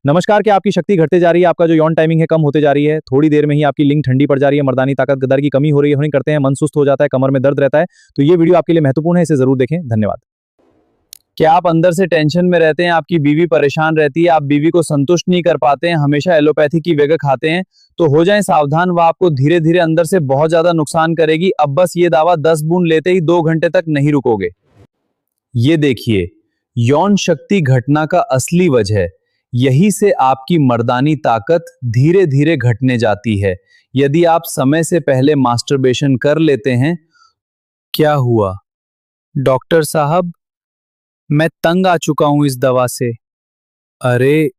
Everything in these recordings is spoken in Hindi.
नमस्कार। क्या आपकी शक्ति घटते जा रही है? आपका जो यौन टाइमिंग है कम होते जा रही है? थोड़ी देर में ही आपकी लिंग ठंडी पड़ जा रही है? मर्दानी ताकत गदर की कमी हो रही है? नहीं करते हैं, मन सुस्त हो जाता है, कमर में दर्द रहता है? तो ये वीडियो आपके लिए महत्वपूर्ण है, इसे जरूर देखें। धन्यवाद। क्या आप अंदर से टेंशन में रहते हैं? आपकी बीवी परेशान रहती है, आप बीवी को संतुष्ट नहीं कर पाते हैं, हमेशा एलोपैथी की जगह खाते हैं? तो हो जाएं सावधान, वह आपको धीरे धीरे अंदर से बहुत ज्यादा नुकसान करेगी। अब बस ये दावा 10 बूंद लेते ही 2 घंटे तक नहीं रुकोगे। ये देखिए, यौन शक्ति घटना का असली वजह, यही से आपकी मर्दानी ताकत धीरे धीरे घटने जाती है। यदि आप समय से पहले मास्टरबेशन कर लेते हैं। क्या हुआ डॉक्टर साहब, मैं तंग आ चुका हूं इस दवा से। अरे,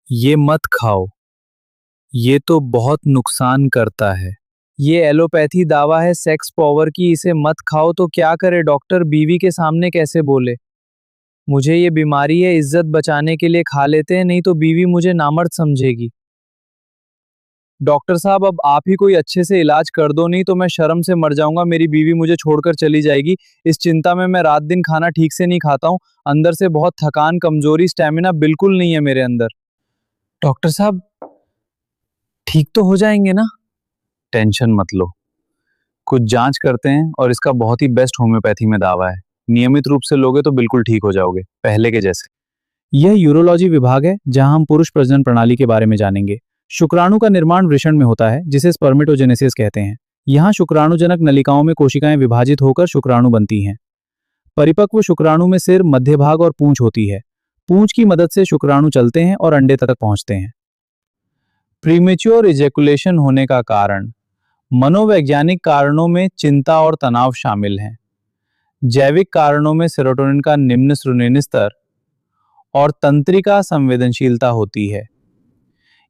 ये मत खाओ, ये तो बहुत नुकसान करता है। ये एलोपैथी दावा है सेक्स पावर की, इसे मत खाओ। तो क्या करे डॉक्टर, बीवी के सामने कैसे बोले? मुझे ये बीमारी है, इज्जत बचाने के लिए खा लेते हैं, नहीं तो बीवी मुझे नामर्द समझेगी। डॉक्टर साहब, अब आप ही कोई अच्छे से इलाज कर दो, नहीं तो मैं शर्म से मर जाऊंगा, मेरी बीवी मुझे छोड़कर चली जाएगी। इस चिंता में मैं रात दिन खाना ठीक से नहीं खाता हूं, अंदर से बहुत थकान, कमजोरी, स्टेमिना बिल्कुल नहीं है मेरे अंदर। डॉक्टर साहब, ठीक तो हो जाएंगे ना? टेंशन मत लो, कुछ जांच करते हैं और इसका बहुत ही बेस्ट होम्योपैथी में दावा है। नियमित रूप से लोगे तो बिल्कुल ठीक हो जाओगे, पहले के जैसे। यह यूरोलॉजी विभाग है, जहां हम पुरुष प्रजनन प्रणाली के बारे में जानेंगे। शुक्राणु का निर्माण वृषण में होता है, जिसे स्पर्मेटोजेनेसिस कहते हैं। यहाँ शुक्राणुजनक नलिकाओं में कोशिकाएं विभाजित होकर शुक्राणु बनती हैं। परिपक्व शुक्राणु में सिर, मध्य भाग और पूंछ होती है। पूंछ की मदद से शुक्राणु चलते हैं और अंडे तक पहुंचते हैं। प्रीमेच्योर इजैकुलेशन होने का कारण, मनोवैज्ञानिक कारणों में चिंता और तनाव शामिल हैं। जैविक कारणों में सेरोटोनिन का निम्न श्रेणी स्तर और तंत्रिका संवेदनशीलता होती है।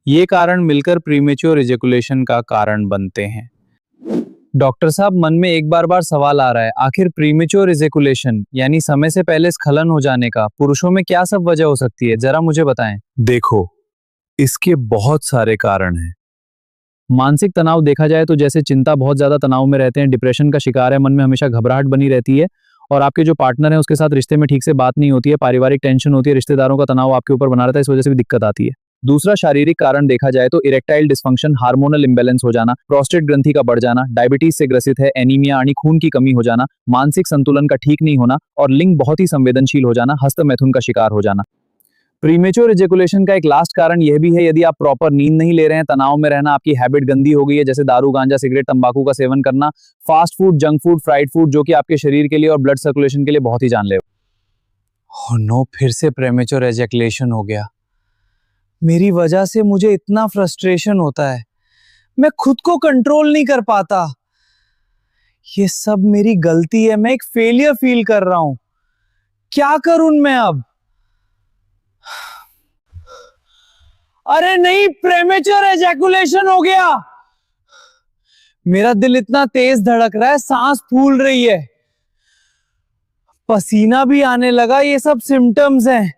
ये कारण मिलकर प्रीमेच्योर इजैकुलेशन का कारण बनते हैं। डॉक्टर साहब, मन में एक बार सवाल आ रहा है, आखिर प्रीमेच्योर इजैकुलेशन यानी समय से पहले स्खलन हो जाने का पुरुषों में क्या सब वजह हो सकती है, जरा मुझे बताएं। देखो, इसके बहुत सारे कारण हैं। मानसिक तनाव देखा जाए तो जैसे चिंता, बहुत ज्यादा तनाव में रहते हैं, डिप्रेशन का शिकार है, मन में हमेशा घबराहट बनी रहती है, और आपके जो पार्टनर है उसके साथ रिश्ते में ठीक से बात नहीं होती है, पारिवारिक टेंशन होती है, रिश्तेदारों का तनाव आपके ऊपर बना रहता है, इस वजह से भी दिक्कत आती है। दूसरा शारीरिक कारण देखा जाए तो इरेक्टाइल डिस्फंक्शन, हार्मोनल इंबैलेंस हो जाना, प्रोस्टेट ग्रंथि का बढ़ जाना, डायबिटीज से ग्रसित है, एनीमिया यानी खून की कमी हो जाना, मानसिक संतुलन का ठीक नहीं होना, और लिंग बहुत ही संवेदनशील हो जाना, हस्तमैथुन का शिकार हो जाना। प्रीमेच्योर इजैकुलेशन का एक लास्ट कारण यह भी है, यदि आप प्रॉपर नींद नहीं ले रहे हैं, तनाव में रहना, आपकी हैबिट गंदी हो गई है, जैसे दारू, गांजा, सिगरेट, तंबाकू का सेवन करना, fast food, junk food, fried food, जो कि आपके शरीर के लिए और ब्लड सर्कुलेशन के लिए बहुत ही जानलेवा। ओह नो, फिर से प्रीमेच्योर इजैकुलेशन हो गया। मेरी वजह से मुझे इतना फ्रस्ट्रेशन होता है, मैं खुद को कंट्रोल नहीं कर पाता। ये सब मेरी गलती है, मैं एक फेलियर फील कर रहा हूं। क्या करूं मैं अब? अरे नहीं, प्रीमेच्योर इजैकुलेशन हो गया। मेरा दिल इतना तेज धड़क रहा है, सांस फूल रही है, पसीना भी आने लगा, ये सब सिम्टम्स हैं।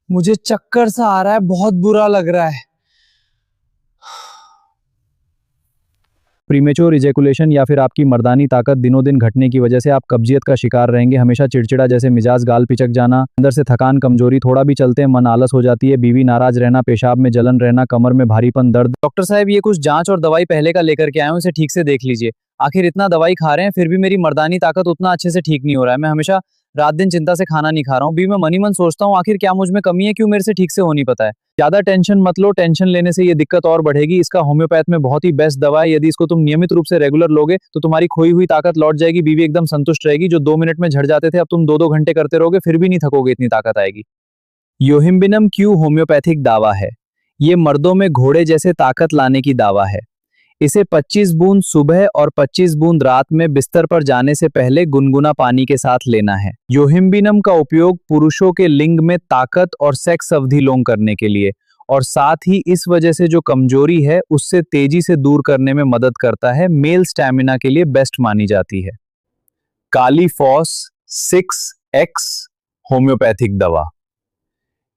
मुझे चक्कर सा आ रहा है, बहुत बुरा लग रहा है। प्रीमेच्योर इजैकुलेशन या फिर आपकी मर्दानी ताकत दिनों दिन घटने की वजह से आप कब्जियत का शिकार रहेंगे, हमेशा चिड़चिड़ा जैसे मिजाज, गाल पिचक जाना, अंदर से थकान, कमजोरी, थोड़ा भी चलते हैं मन आलस हो जाती है, बीवी नाराज रहना, पेशाब में जलन रहना, कमर में भारीपन, दर्द। डॉक्टर साहब, ये कुछ जांच और दवाई पहले का लेकर के आए हूं, इसे ठीक से देख लीजिए। आखिर इतना दवाई खा रहे हैं फिर भी मेरी मर्दानी ताकत उतना अच्छे से ठीक नहीं हो रहा है। मैं हमेशा रात दिन चिंता से खाना नहीं खा रहा हूँ, भी मैं मन ही मन सोचता हूँ आखिर क्या मुझ में कमी है, क्यों मेरे से ठीक से हो नहीं पता है। ज्यादा टेंशन मत लो, टेंशन लेने से ये दिक्कत और बढ़ेगी। इसका होम्योपैथ में बहुत ही बेस्ट दवा है, यदि इसको तुम नियमित रूप से रेगुलर लोगे तो तुम्हारी खोई हुई ताकत लौट जाएगी, बीवी एकदम संतुष्ट रहेगी। जो 2 मिनट में झड़ जाते थे, अब तुम 2-2 घंटे करते रहोगे फिर भी नहीं थकोगे, इतनी ताकत आएगी। योहिम्बिनम क्यू होम्योपैथिक दावा है, ये मर्दों में घोड़े जैसे ताकत लाने की दावा है। इसे 25 बूंद सुबह और 25 बूंद रात में बिस्तर पर जाने से पहले गुनगुना पानी के साथ लेना है। योहिम्बिनम का उपयोग पुरुषों के लिंग में ताकत और सेक्स अवधि लॉन्ग करने के लिए, और साथ ही इस वजह से जो कमजोरी है उससे तेजी से दूर करने में मदद करता है, मेल स्टैमिना के लिए बेस्ट मानी जाती है। कालीफॉस 6X होम्योपैथिक दवा,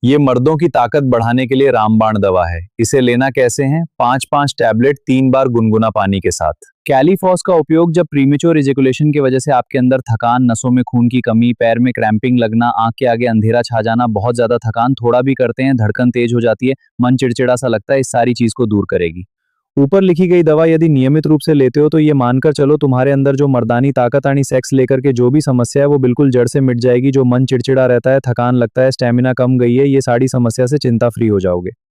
ये मर्दों की ताकत बढ़ाने के लिए रामबाण दवा है। इसे लेना कैसे है? 5-5 टैबलेट 3 बार गुनगुना पानी के साथ। कैलीफॉस का उपयोग जब प्रीमेच्योर इजैकुलेशन की वजह से आपके अंदर थकान, नसों में खून की कमी, पैर में क्रैम्पिंग लगना, आंख के आगे अंधेरा छा जाना, बहुत ज्यादा थकान, थोड़ा भी करते हैं धड़कन तेज हो जाती है, मन चिड़चिड़ा सा लगता है, इस सारी चीज को दूर करेगी। ऊपर लिखी गई दवा यदि नियमित रूप से लेते हो तो ये मानकर चलो तुम्हारे अंदर जो मर्दानी ताकत आनी सेक्स लेकर के जो भी समस्या है वो बिल्कुल जड़ से मिट जाएगी। जो मन चिड़चिड़ा रहता है, थकान लगता है, स्टेमिना कम गई है, ये सारी समस्या से चिंता फ्री हो जाओगे।